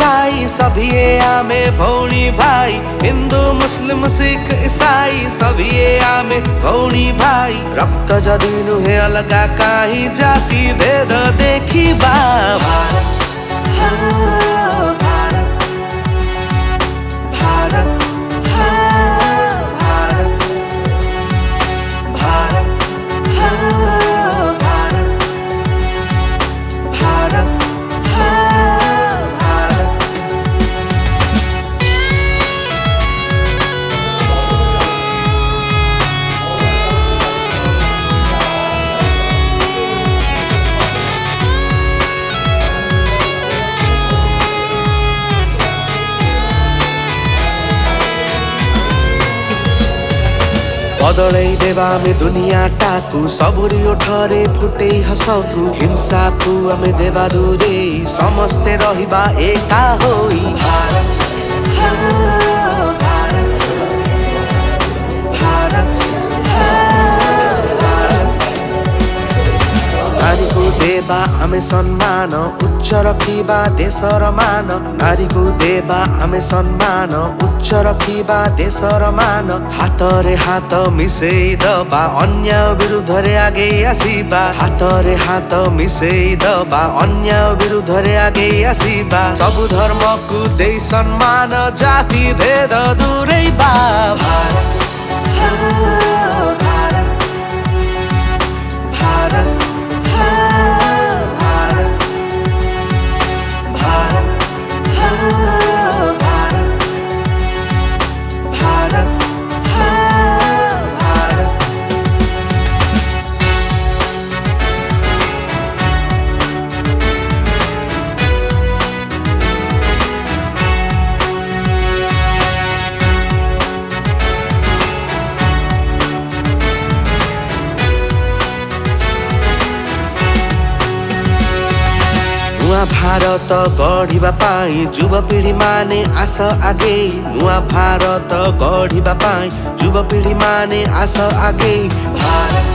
इसाई सभी आमे भौणी भाई हिंदू मुस्लिम सिख इसाई सभी आमे भौणी भाई रक्त जदि नुहे अलगा काई जाति भेद देखिबा बदलै देवा आमे दुनिया टाकू सबुरी ओठरे फुटे हसतु हिंसा को आमे देवा दूरे समस्ते रहिबा एका होई नारी को देवा आमे सम्मान उच्च रखिबा देशर मान नारी को देवा आमे सम्मान उच्च रखिबा देशर मान हातरे हात मिसेई दबा अन्याय विरुद्धरे आगे आसीबा हातरे हात मिसेई दबा अन्याय विरुद्धरे आगे आसीबा सबु धर्म को देई सम्मान जाति भेद दूरेइबा नुआ भारत गढ़िबा पाई युवपीढ़ी माने आस आगे नुआ भारत गढ़िबा पाई युवपीढ़ी माने आस आगे भारत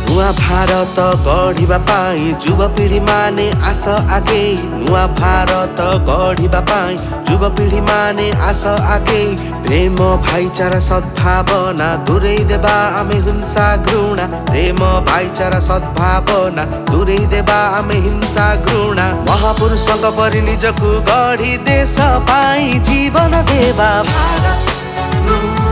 नुआ भारत गढ़िबा पाई युवपीढ़ी माने आस आगे नुआ भारत गढ़िबा पाई युवपीढ़ी माने आस आगे प्रेम भाईचारा सद्भावना दूरे देबा आमे हिंसा घृणा प्रेम भाईचारा सद्भावना दूरे देबा आमे हिंसा घृणा महापुरुषक परि निजकु गढ़ी देश पाई जीवन देबा भारत